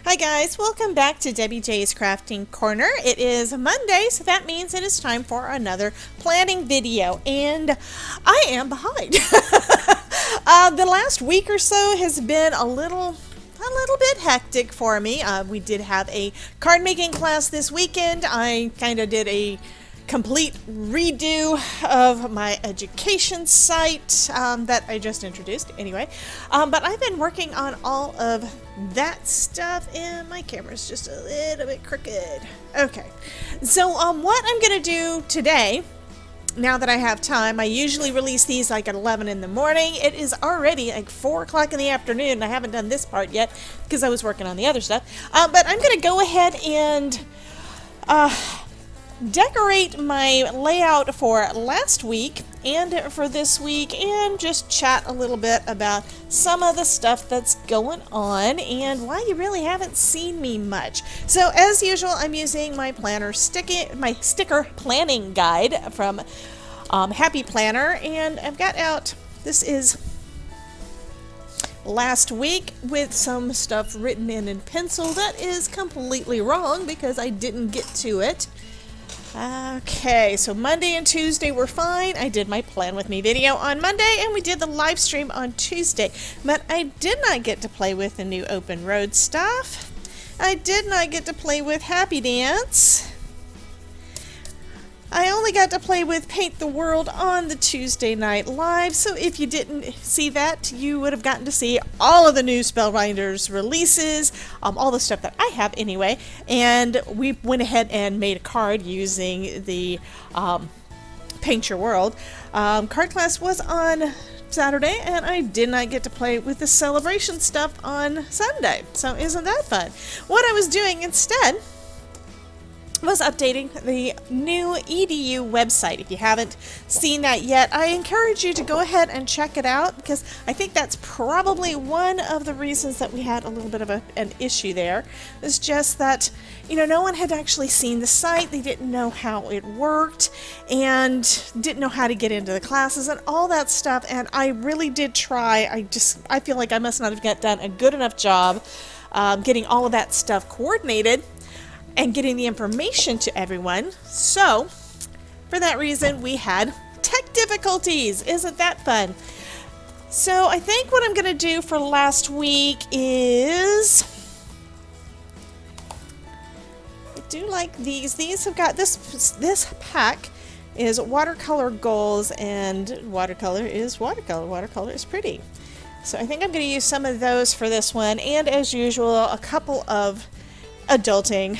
Hi guys, welcome back to Debbie J's Crafting Corner. It is Monday, so that means it is time for another planning video, and I am behind. The last week or so has been a little bit hectic for me. We did have a card making class this weekend. I kind of did a complete redo of my education site that I just introduced anyway, but I've been working on all of that stuff, and my camera's just a little bit crooked. Okay, so what I'm gonna do today, now that I have time, I usually release these like at 11 in the morning. It is already like 4 o'clock in the afternoon, and I haven't done this part yet because I was working on the other stuff, but I'm gonna go ahead and decorate my layout for last week and for this week, and just chat a little bit about some of the stuff that's going on and why you really haven't seen me much. So as usual, I'm using my sticker planning guide from Happy Planner, and I've got out, this is last week with some stuff written in pencil that is completely wrong because I didn't get to it. Okay, so Monday and Tuesday were fine. I did my Plan With Me video on Monday, and we did the live stream on Tuesday. But I did not get to play with the new open road stuff. I did not get to play with Happy Dance. I only got to play with Paint the World on the Tuesday night live, so if you didn't see that, you would have gotten to see all of the new Spellbinders releases, all the stuff that I have anyway, and we went ahead and made a card using the Paint Your World. Card class was on Saturday, and I did not get to play with the celebration stuff on Sunday, so isn't that fun? What I was doing instead was updating the new EDU website. If you haven't seen that yet, I encourage you to go ahead and check it out, because I think that's probably one of the reasons that we had a little bit of an issue there. It's just that, no one had actually seen the site. They didn't know how it worked and didn't know how to get into the classes and all that stuff, and I really did try. I feel like I must not have done a good enough job getting all of that stuff coordinated and getting the information to everyone. So for that reason, we had tech difficulties. Isn't that fun? So I think what I'm gonna do for last week is, I do like these. These have got this pack is watercolor goals, and watercolor is watercolor. Watercolor is pretty. So I think I'm gonna use some of those for this one, and as usual, a couple of adulting,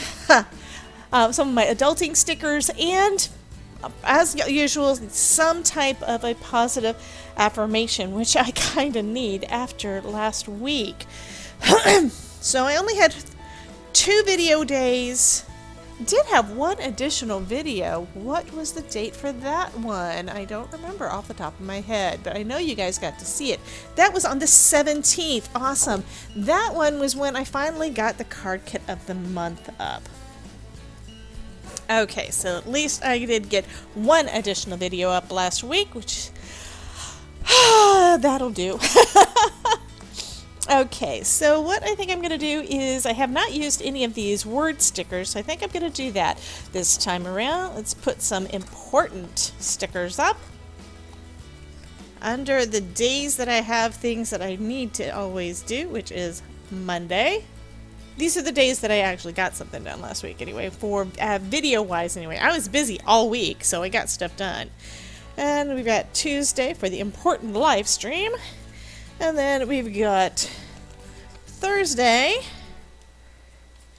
some of my adulting stickers, and as usual, some type of a positive affirmation, which I kind of need after last week. So I only had 2 video days. Did have one additional video. What was the date for that one? I don't remember off the top of my head, but I know you guys got to see it. That was on the 17th. Awesome. That one was when I finally got the card kit of the month up. Okay, so at least I did get one additional video up last week, which that'll do. Okay, so what I think I'm going to do is, I have not used any of these word stickers, so I think I'm going to do that this time around. Let's put some important stickers up under the days that I have things that I need to always do, which is Monday. These are the days that I actually got something done last week anyway, for video-wise anyway. I was busy all week, so I got stuff done. And we've got Tuesday for the important live stream. And then we've got Thursday,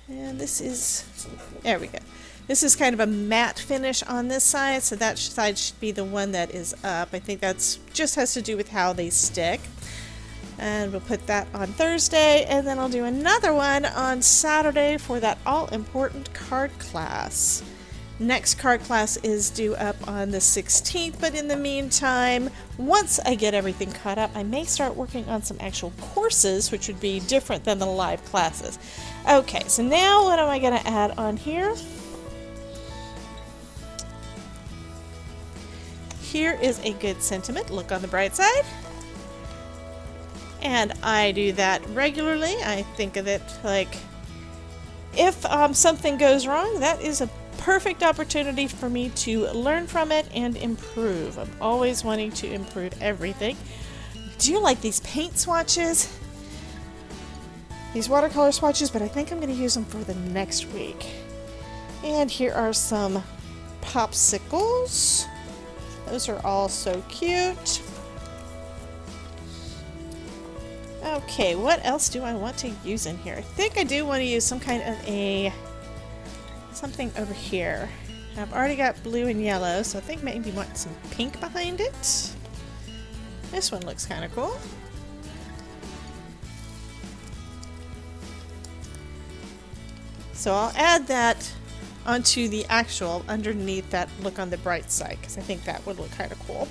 and this is, there we go. This is kind of a matte finish on this side, so that side should be the one that is up. I think that's just has to do with how they stick. And we'll put that on Thursday, and then I'll do another one on Saturday for that all-important card class. Next card class is due up on the 16th, but in the meantime, once I get everything caught up, I may start working on some actual courses, which would be different than the live classes. Okay, so now what am I going to add on here? Here is a good sentiment. Look on the bright side. And I do that regularly. I think of it like if something goes wrong, that is a perfect opportunity for me to learn from it and improve. I'm always wanting to improve everything. Do you like these paint swatches? These watercolor swatches, but I think I'm going to use them for the next week. And here are some popsicles. Those are all so cute. Okay, what else do I want to use in here? I think I do want to use some kind of something over here. I've already got blue and yellow, so I think maybe want some pink behind it. This one looks kind of cool. So I'll add that onto the actual underneath that look on the bright side, because I think that would look kind of cool.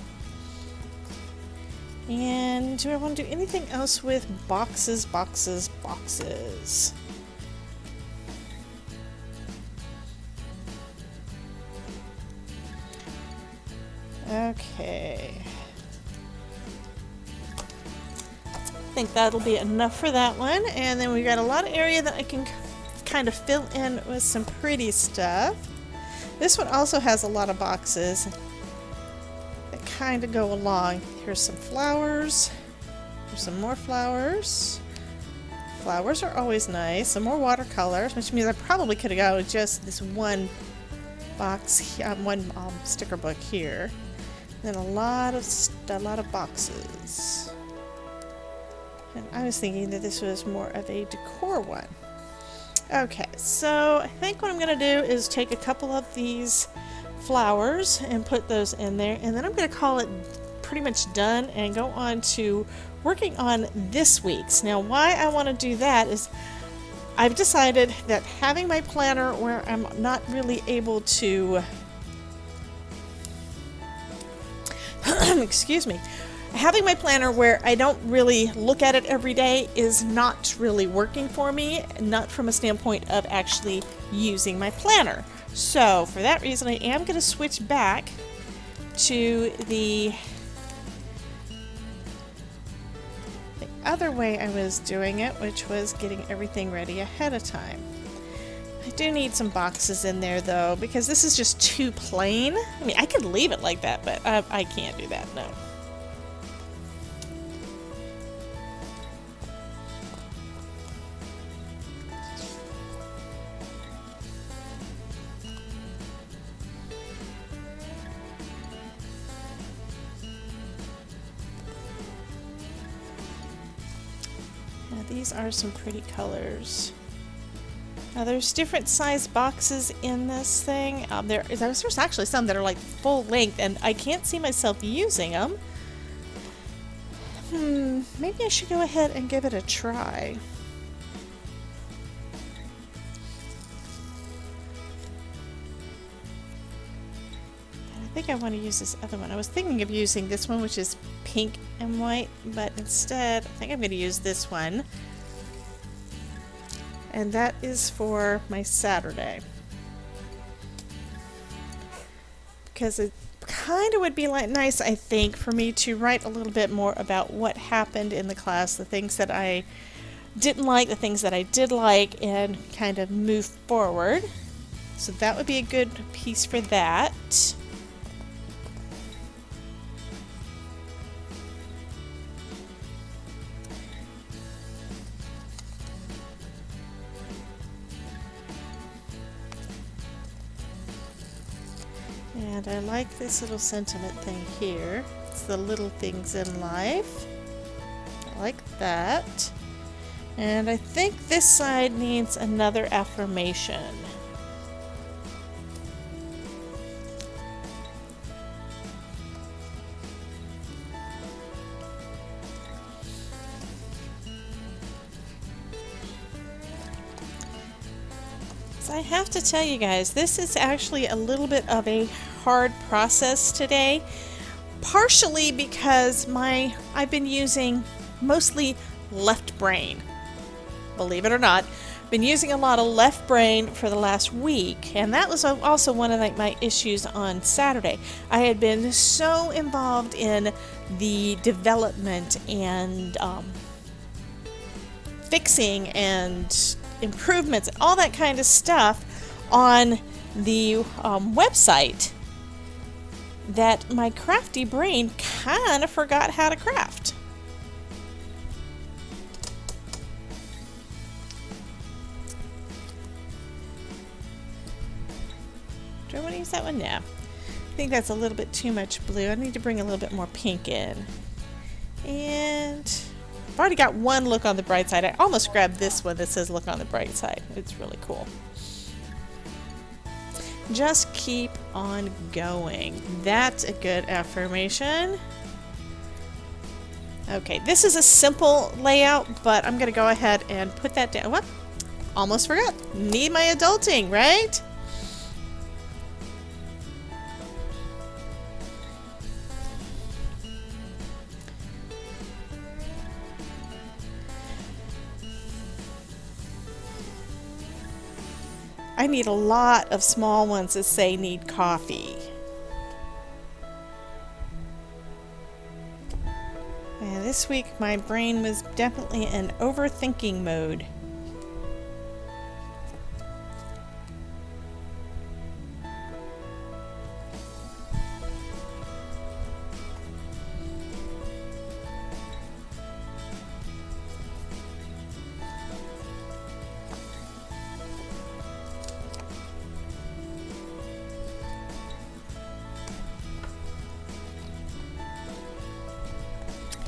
And do I want to do anything else with boxes, boxes, boxes? Okay. I think that'll be enough for that one. And then we've got a lot of area that I can kind of fill in with some pretty stuff. This one also has a lot of boxes that kind of go along. Here's some flowers. There's some more flowers. Flowers are always nice. Some more watercolors, which means I probably could have got with just this one box, one sticker book here. And then a lot of boxes. And I was thinking that this was more of a decor one. Okay, so I think what I'm going to do is take a couple of these flowers and put those in there, and then I'm going to call it pretty much done and go on to working on this week's. Now, why I want to do that is I've decided that having my planner where I'm not really able to excuse me, having my planner where I don't really look at it every day is not really working for me, not from a standpoint of actually using my planner. So for that reason, I am going to switch back to the other way I was doing it, which was getting everything ready ahead of time. I do need some boxes in there though, because this is just too plain. I mean, I could leave it like that, but I can't do that, no. These are some pretty colors. Now there's different size boxes in this thing. There's actually some that are like full length and I can't see myself using them. Maybe I should go ahead and give it a try. I think I want to use this other one. I was thinking of using this one, which is pink and white, but instead I think I'm going to use this one. And that is for my Saturday. Because it kind of would be nice, I think, for me to write a little bit more about what happened in the class, the things that I didn't like, the things that I did like, and kind of move forward. So that would be a good piece for that. And I like this little sentiment thing here. It's the little things in life. I like that. And I think this side needs another affirmation. I have to tell you guys, this is actually a little bit of a hard process today, partially because I've been using mostly left brain. Believe it or not, been using a lot of left brain for the last week, and that was also one of my issues on Saturday. I had been so involved in the development and fixing and improvements and all that kind of stuff on the website that my crafty brain kind of forgot how to craft. Do I want to use that one? No. I think that's a little bit too much blue. I need to bring a little bit more pink in. And I've already got one look on the bright side. I almost grabbed this one that says look on the bright side. It's really cool. Just keep on going. That's a good affirmation. Okay, this is a simple layout, but I'm going to go ahead and put that down. What? Almost forgot. Need my adulting, right? I need a lot of small ones that say need coffee. And this week my brain was definitely in overthinking mode.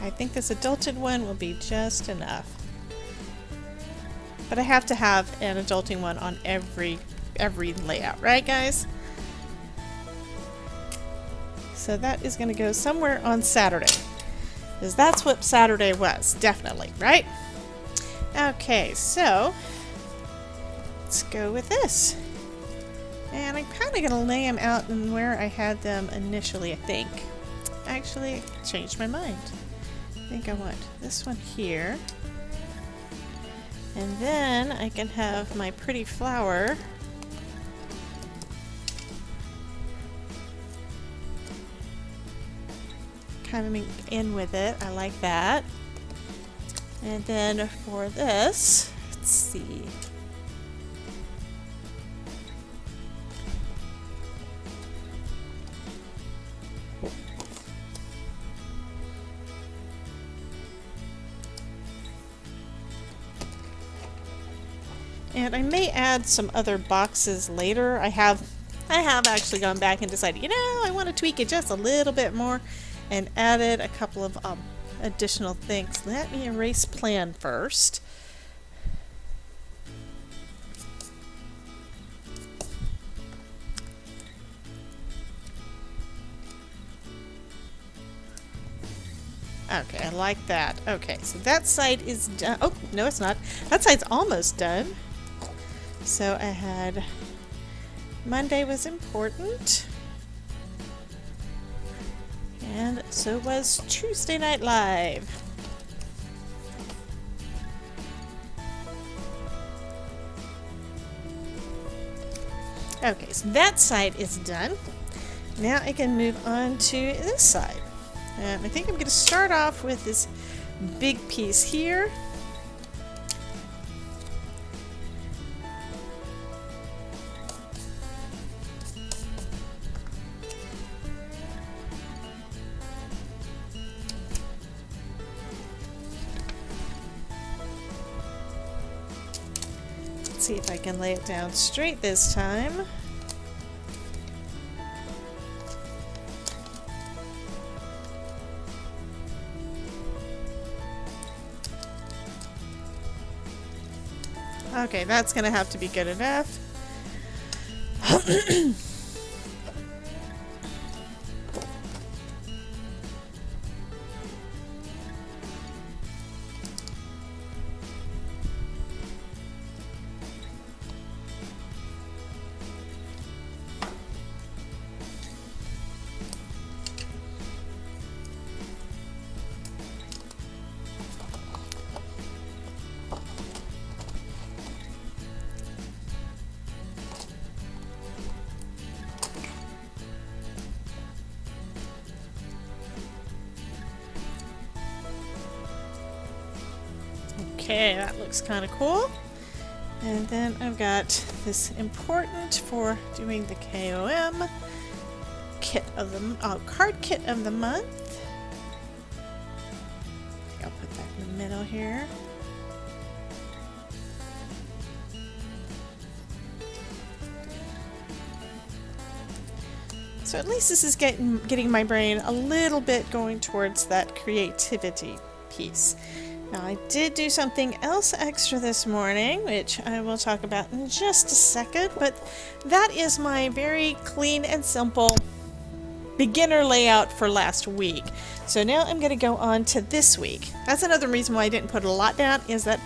I think this adulted one will be just enough. But I have to have an adulting one on every layout, right guys? So that is going to go somewhere on Saturday. Because that's what Saturday was, definitely, right? Okay, so let's go with this. And I'm kind of going to lay them out in where I had them initially, I think. Actually, I changed my mind. I think I want this one here. And then I can have my pretty flower coming in with it. I like that. And then for this, let's see. And I may add some other boxes later. I have actually gone back and decided, you know, I want to tweak it just a little bit more and added a couple of additional things. Let me erase plan first. Okay, I like that. Okay, so that side is done. Oh, no, it's not. That side's almost done. So I had Monday was important. And so was Tuesday Night Live. Okay, so that side is done. Now I can move on to this side. I think I'm going to start off with this big piece here. Let's see if I can lay it down straight this time. Okay, that's going to have to be good enough. Okay, that looks kind of cool. And then I've got this important for doing the KOM kit of the card kit of the month. I'll put that in the middle here. So at least this is getting my brain a little bit going towards that creativity piece. Now I did do something else extra this morning, which I will talk about in just a second, but that is my very clean and simple beginner layout for last week. So now I'm going to go on to this week. That's another reason why I didn't put a lot down, is that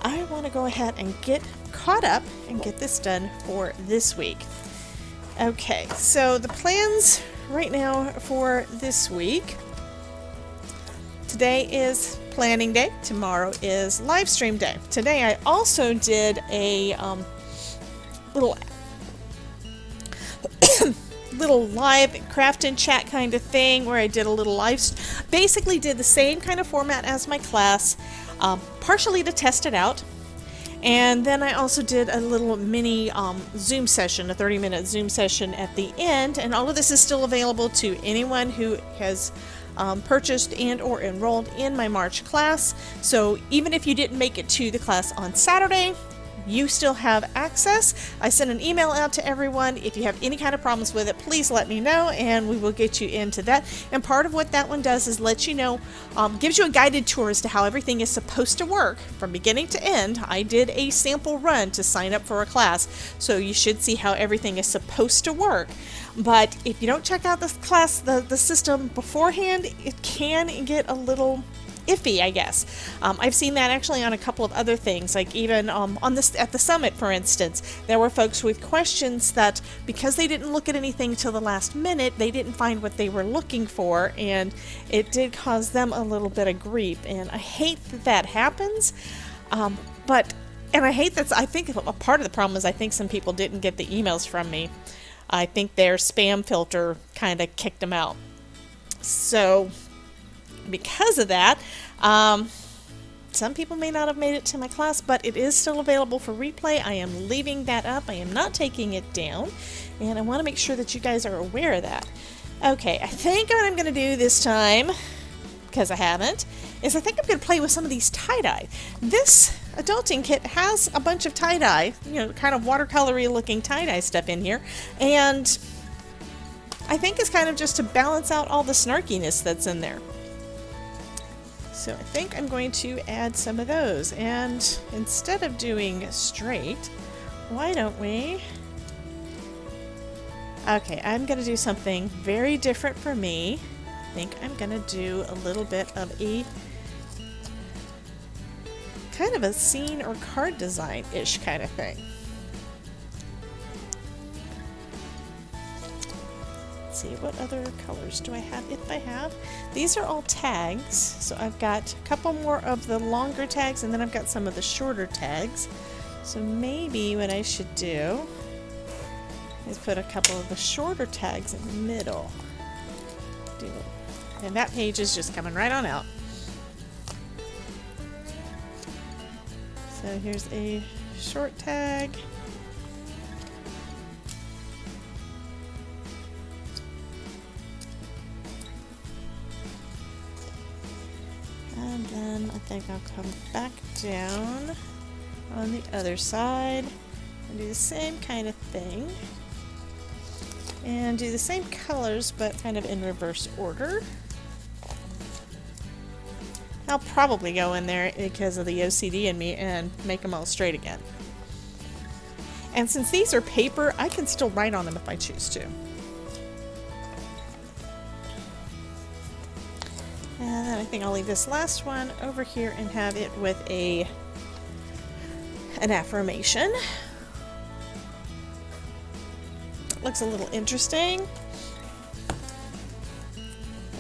I want to go ahead and get caught up and get this done for this week. Okay, so the plans right now for this week. Today is planning day. Tomorrow is live stream day. Today I also did a little little live craft and chat kind of thing where I did a little basically did the same kind of format as my class, partially to test it out. And then I also did a little mini Zoom session, a 30-minute Zoom session at the end. And all of this is still available to anyone who has purchased and or enrolled in my March class. So even if you didn't make it to the class on Saturday, you still have access. I sent an email out to everyone. If you have any kind of problems with it, please let me know and we will get you into that. And part of what that one does is let you know, gives you a guided tour as to how everything is supposed to work from beginning to end. I did a sample run to sign up for a class, so you should see how everything is supposed to work. But if you don't check out this class, the system beforehand, it can get a little iffy, I guess. I've seen that actually on a couple of other things, like even at the summit, for instance, there were folks with questions that because they didn't look at anything till the last minute, they didn't find what they were looking for, and it did cause them a little bit of grief. And I hate that happens, and I hate that. I think a part of the problem is I think some people didn't get the emails from me. I think their spam filter kind of kicked them out. So because of that, some people may not have made it to my class, but it is still available for replay. I am leaving that up. I am not taking it down, and I want to make sure that you guys are aware of that. Okay, I think what I'm going to do this time, because I haven't, is I think I'm going to play with some of these tie-dye. This adulting kit has a bunch of tie-dye, kind of watercolory looking tie-dye stuff in here, and I think it's kind of just to balance out all the snarkiness that's in there. So I think I'm going to add some of those, and instead of doing straight, why don't we... Okay, I'm going to do something very different for me. I think I'm going to do a little bit of a kind of a scene or card design-ish kind of thing. See, what other colors do I have? If I have, these are all tags, so I've got a couple more of the longer tags, and then I've got some of the shorter tags. So maybe what I should do is put a couple of the shorter tags in the middle. And that page is just coming right on out. So here's a short tag. And then I think I'll come back down on the other side and do the same kind of thing. And do the same colors, but kind of in reverse order. I'll probably go in there because of the OCD in me and make them all straight again. And since these are paper, I can still write on them if I choose to. And then I think I'll leave this last one over here and have it with an affirmation. Looks a little interesting.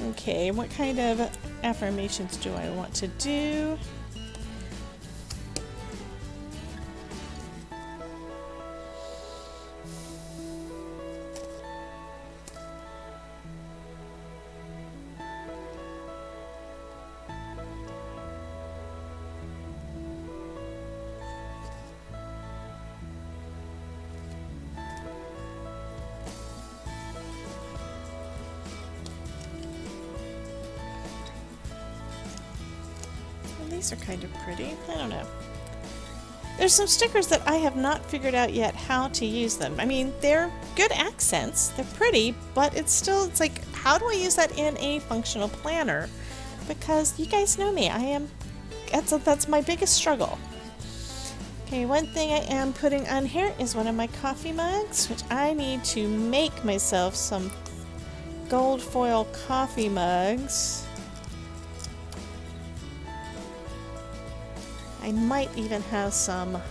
Okay, what kind of affirmations do I want to do? Well, these are kind of pretty. I don't know. There's some stickers that I have not figured out yet how to use them. I mean, they're good accents, they're pretty, but it's like, how do I use that in a functional planner? Because you guys know me, that's my biggest struggle. Okay, one thing I am putting on here is one of my coffee mugs, which I need to make myself some gold foil coffee mugs. I might even have some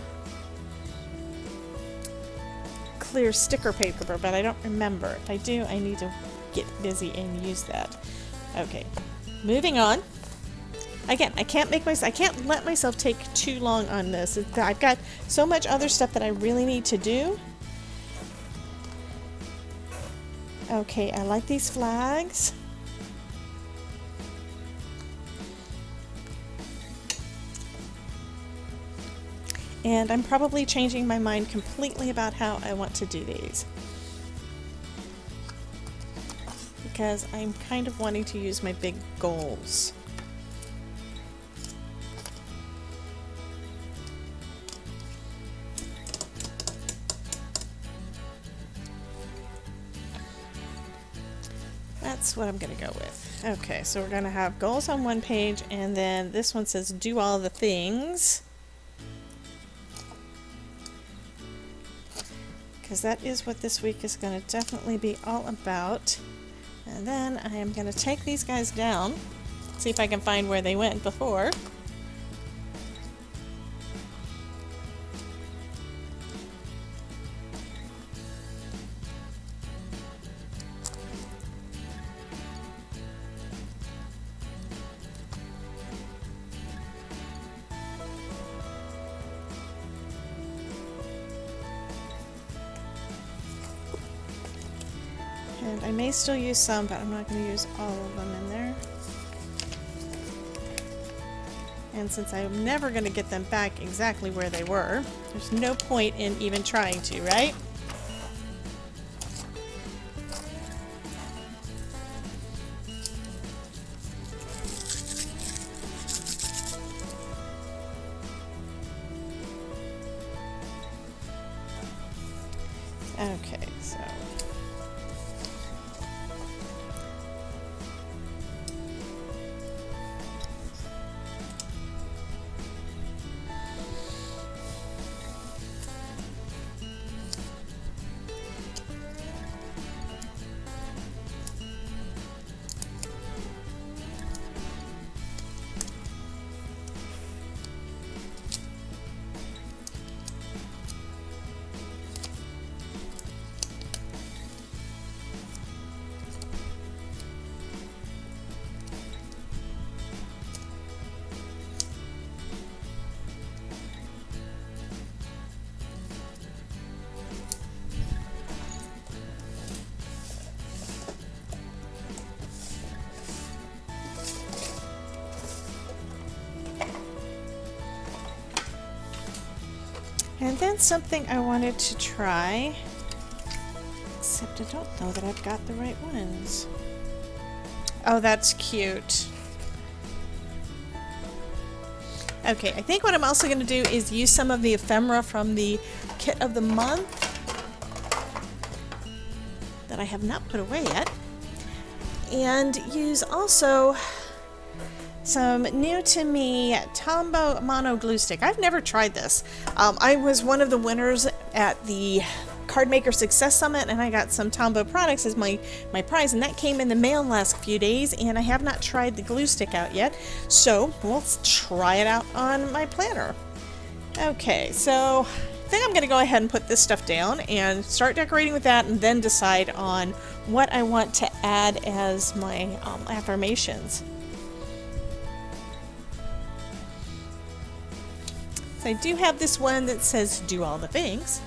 clear sticker paper, but I don't remember. If I do, I need to get busy and use that. Okay, moving on. Again, I can't let myself take too long on this. I've got so much other stuff that I really need to do. Okay, I like these flags. And I'm probably changing my mind completely about how I want to do these. Because I'm kind of wanting to use my big goals. That's what I'm going to go with. Okay, so we're going to have goals on one page, and then this one says do all the things. Because that is what this week is going to definitely be all about. And then I am going to take these guys down, see if I can find where they went before. And I may still use some, but I'm not going to use all of them in there. And since I'm never going to get them back exactly where they were, there's no point in even trying to, right? Okay, so and then something I wanted to try, except I don't know that I've got the right ones. Oh, that's cute. Okay, I think what I'm also going to do is use some of the ephemera from the kit of the month that I have not put away yet, and use also some new to me Tombow Mono Glue Stick. I've never tried this. I was one of the winners at the Card Maker Success Summit, and I got some Tombow products as my prize, and that came in the mail the last few days, and I have not tried the glue stick out yet, so let's try it out on my planner. Okay, so I think I'm going to go ahead and put this stuff down and start decorating with that, and then decide on what I want to add as my affirmations. So I do have this one that says do all the things.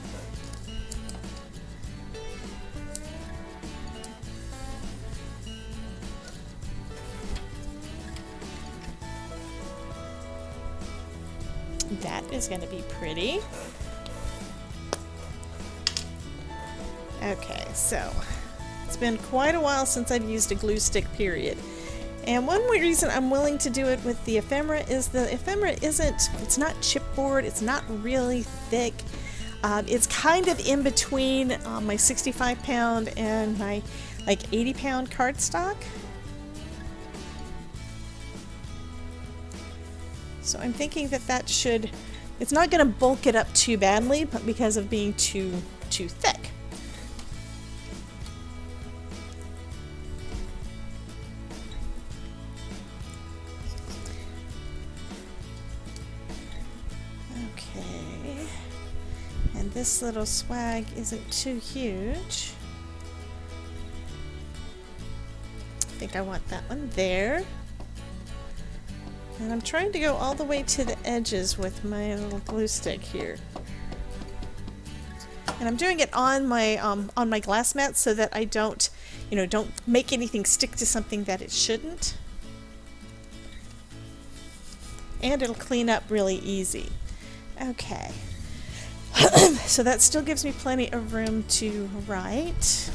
That is going to be pretty. Okay, so it's been quite a while since I've used a glue stick, period. And one reason I'm willing to do it with the ephemera is the ephemera it's not chipboard, it's not really thick. It's kind of in between my 65-pound and my like 80-pound cardstock. So I'm thinking that should, it's not going to bulk it up too badly, but because of being too thick. Okay. And this little swag isn't too huge. I think I want that one there. And I'm trying to go all the way to the edges with my little glue stick here. And I'm doing it on my glass mat so that I don't make anything stick to something that it shouldn't. And it'll clean up really easy. Okay. So that still gives me plenty of room to write.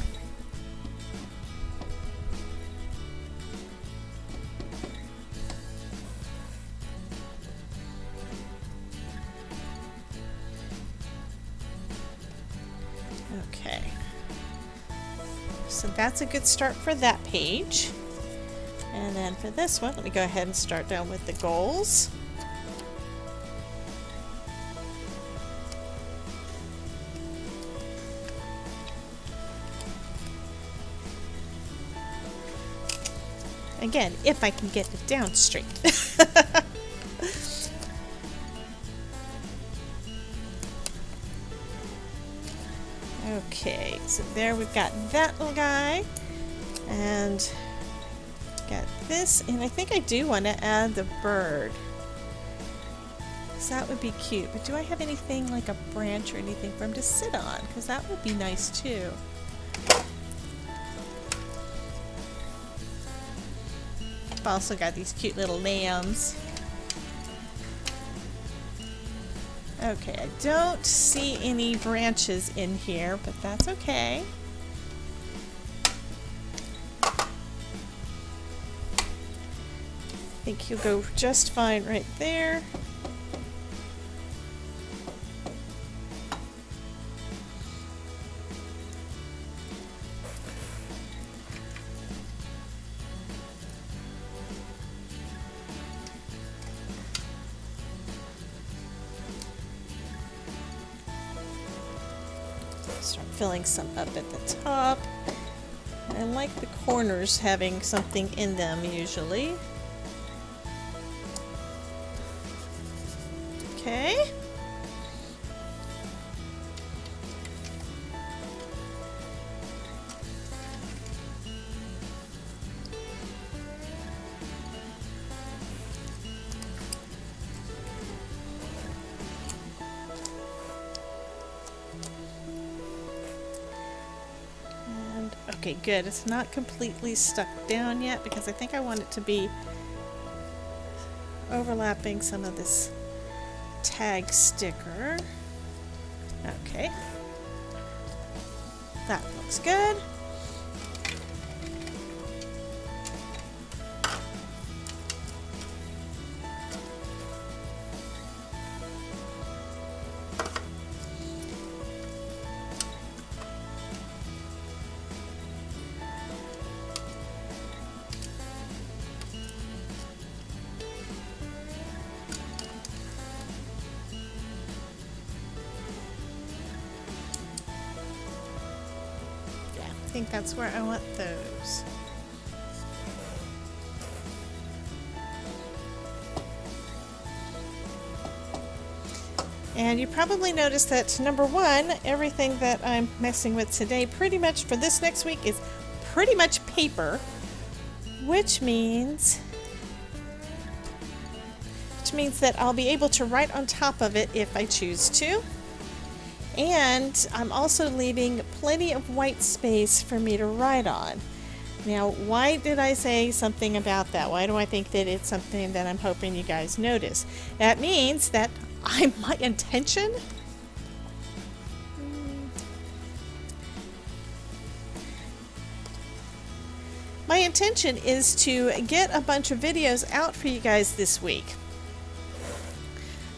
Okay, so that's a good start for that page. And then for this one, let me go ahead and start down with the goals. Again, if I can get it down straight. Okay, so there we've got that little guy, and got this, and I think I do want to add the bird, so that would be cute. But do I have anything like a branch or anything for him to sit on? Because that would be nice too. I've also got these cute little lambs. Okay, I don't see any branches in here, but that's okay. I think he'll go just fine right there. Start filling some up at the top. And I like the corners having something in them usually. Okay. Okay, good. It's not completely stuck down yet because I think I want it to be overlapping some of this tag sticker. Okay. That looks good. I think that's where I want those. And you probably noticed that number one, everything that I'm messing with today pretty much for this next week is pretty much paper, which means that I'll be able to write on top of it if I choose to. And I'm also leaving plenty of white space for me to write on. Now, why did I say something about that? Why do I think that it's something that I'm hoping you guys notice? That means that my intention my intention is to get a bunch of videos out for you guys this week.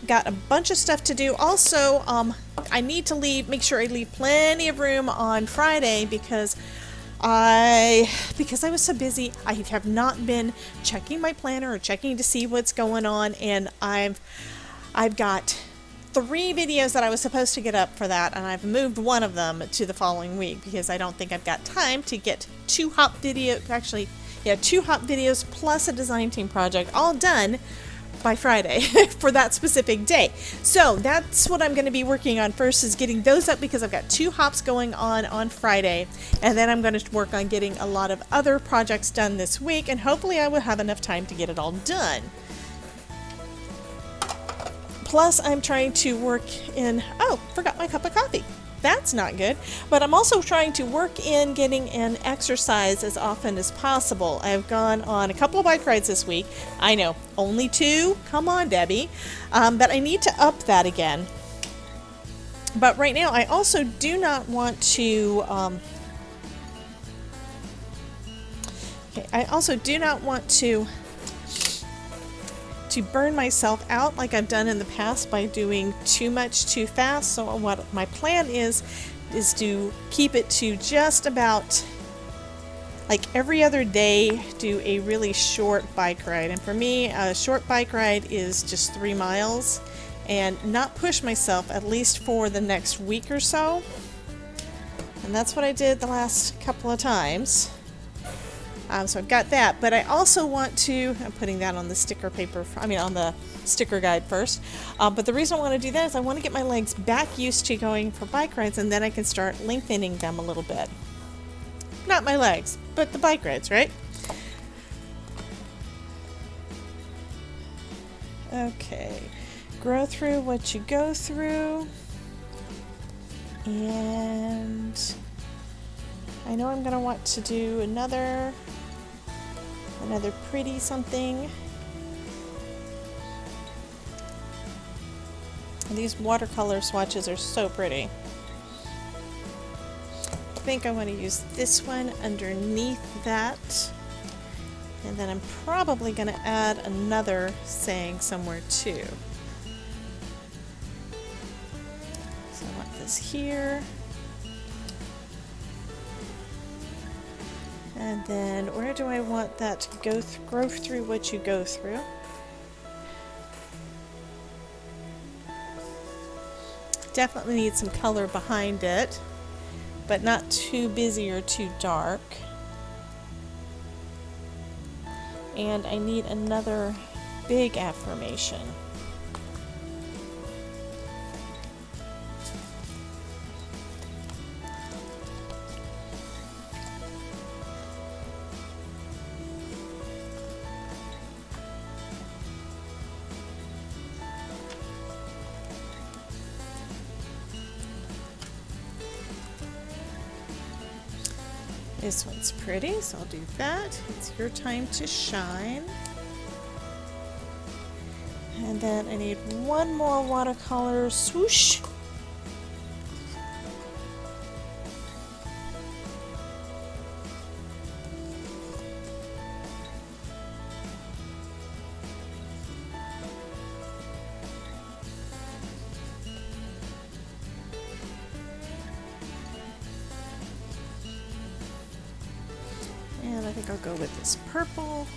Got a bunch of stuff to do. Also, I need to make sure I leave plenty of room on Friday because I was so busy. I have not been checking my planner or checking to see what's going on, and I've got 3 videos that I was supposed to get up for that, and I've moved one of them to the following week because I don't think I've got time to get 2 hop videos plus a design team project all done by Friday for that specific day. So that's what I'm going to be working on first, is getting those up because I've got 2 hops going on Friday, and then I'm going to work on getting a lot of other projects done this week, and hopefully I will have enough time to get it all done. Plus I'm trying to work in, forgot my cup of coffee. That's not good. But I'm also trying to work in getting an exercise as often as possible. I've gone on a couple of bike rides this week. I know, only 2? Come on, Debbie. But I need to up that again. But right now, I also do not want to... to burn myself out like I've done in the past by doing too much too fast. So what my plan is to keep it to just about like every other day, do a really short bike ride. And for me, a short bike ride is just 3 miles, and not push myself at least for the next week or so. And that's what I did the last couple of times. So I've got that, but I also want to, I'm putting that on the sticker paper, on the sticker guide first. But the reason I want to do that is I want to get my legs back used to going for bike rides, and then I can start lengthening them a little bit. Not my legs, but the bike rides, right? Okay, grow through what you go through. And I know I'm going to want to do another pretty something. These watercolor swatches are so pretty. I think I want to use this one underneath that. And then I'm probably going to add another saying somewhere too. So I want this here. And then where do I want that to grow through what you go through? Definitely need some color behind it, but not too busy or too dark. And I need another big affirmation. This one's pretty, so I'll do that. It's your time to shine. And then I need one more watercolor swoosh. And I think I'll go with this purple.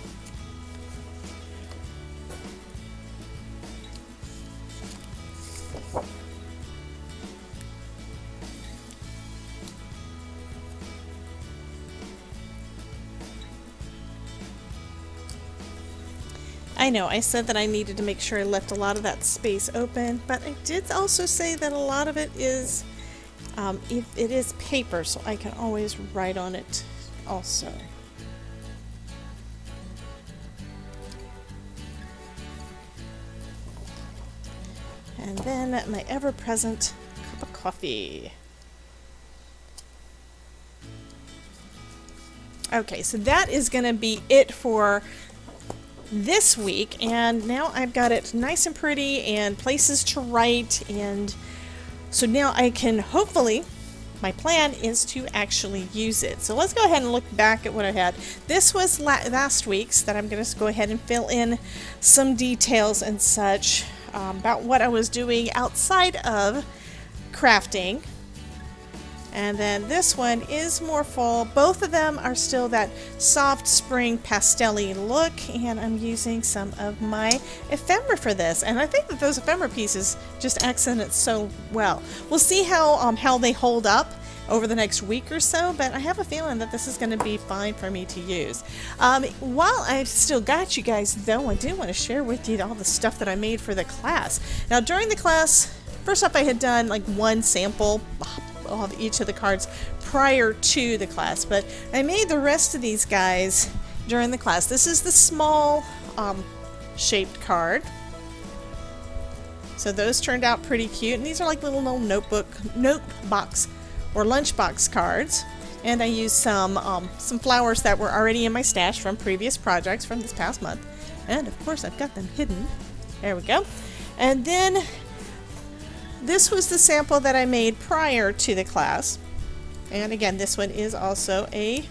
I know, I said that I needed to make sure I left a lot of that space open, but I did also say that a lot of it is, if it is paper, so I can always write on it also. And then my ever-present cup of coffee. Okay, so that is going to be it for this week, and now I've got it nice and pretty and places to write, and so now I can hopefully my plan is to actually use it. So let's go ahead and look back at what I had. This was last week's that I'm going to go ahead and fill in some details and such about what I was doing outside of crafting. And then this one is more full. Both of them are still that soft spring pastel-y look, and I'm using some of my ephemera for this. And I think that those ephemera pieces just accent it so well. We'll see how they hold up over the next week or so, but I have a feeling that this is going to be fine for me to use. While I've still got you guys, though, I do want to share with you all the stuff that I made for the class. Now, during the class, first off, I had done like one sample of each of the cards prior to the class, but I made the rest of these guys during the class. This is the small shaped card, so those turned out pretty cute, and these are like little note box or lunchbox cards. And I used some flowers that were already in my stash from previous projects from this past month, and of course I've got them hidden. There we go. And then this was the sample that I made prior to the class. And again, this one is also a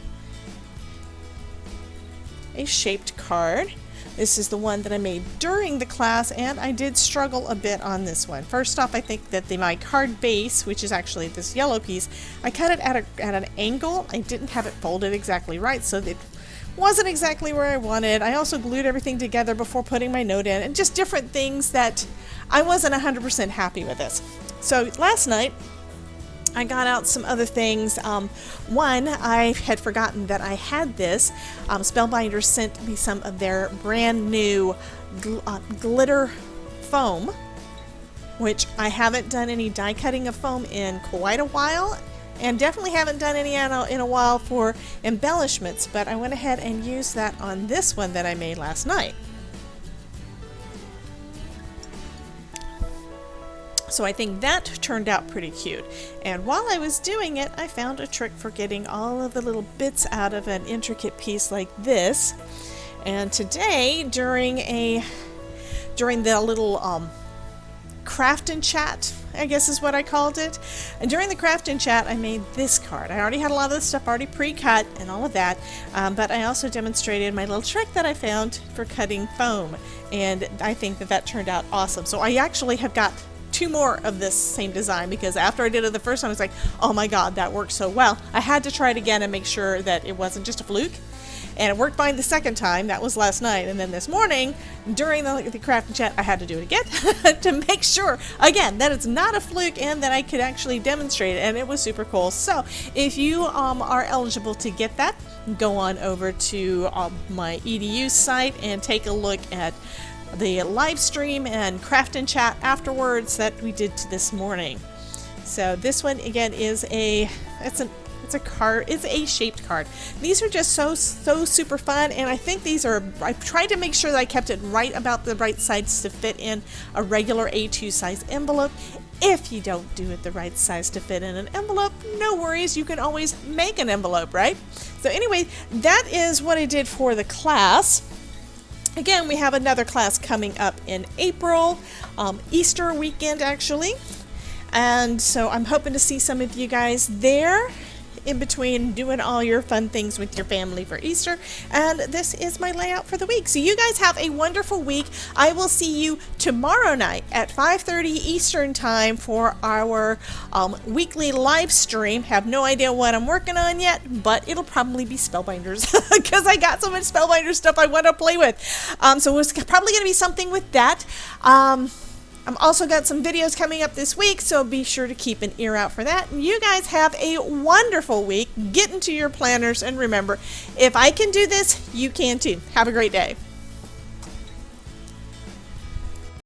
shaped card. This is the one that I made during the class, and I did struggle a bit on this one. First off, I think that my card base, which is actually this yellow piece, I cut it at an angle. I didn't have it folded exactly right, so it wasn't exactly where I wanted. I also glued everything together before putting my note in, and just different things that I wasn't 100% happy with this. So last night, I got out some other things. One, I had forgotten that I had this. Spellbinders sent me some of their brand new glitter foam, which I haven't done any die cutting of foam in quite a while, and definitely haven't done any in a while for embellishments, but I went ahead and used that on this one that I made last night. So I think that turned out pretty cute. And while I was doing it, I found a trick for getting all of the little bits out of an intricate piece like this. And today, during the little craft and chat, I guess is what I called it. And during the craft and chat, I made this card. I already had a lot of this stuff already pre-cut and all of that, but I also demonstrated my little trick that I found for cutting foam. And I think that turned out awesome. So I actually have got 2 more of this same design, because after I did it the first time, I was like, oh my god, that worked so well. I had to try it again and make sure that it wasn't just a fluke. And it worked fine the second time. That was last night. And then this morning, during the craft and chat, I had to do it again to make sure, again, that it's not a fluke and that I could actually demonstrate it. And it was super cool. So if you are eligible to get that, go on over to my EDU site and take a look at the live stream and craft and chat afterwards that we did this morning. So this one again is it's a card. It's a shaped card. These are just so super fun, and I think I tried to make sure that I kept it right about the right size to fit in a regular A2 size envelope. If you don't do it the right size to fit in an envelope, no worries, you can always make an envelope, right? So anyway, that is what I did for the class. Again, we have another class coming up in April, Easter weekend actually, and so I'm hoping to see some of you guys there in between doing all your fun things with your family for Easter. And this is my layout for the week. So you guys have a wonderful week. I will see you tomorrow night at 5:30 Eastern time for our weekly live stream. Have no idea what I'm working on yet, but it'll probably be Spellbinders because I got so much Spellbinder stuff I want to play with. So it's probably going to be something with that. I'm also got some videos coming up this week, so be sure to keep an ear out for that. And you guys have a wonderful week. Get into your planners, and remember, if I can do this, you can too. Have a great day.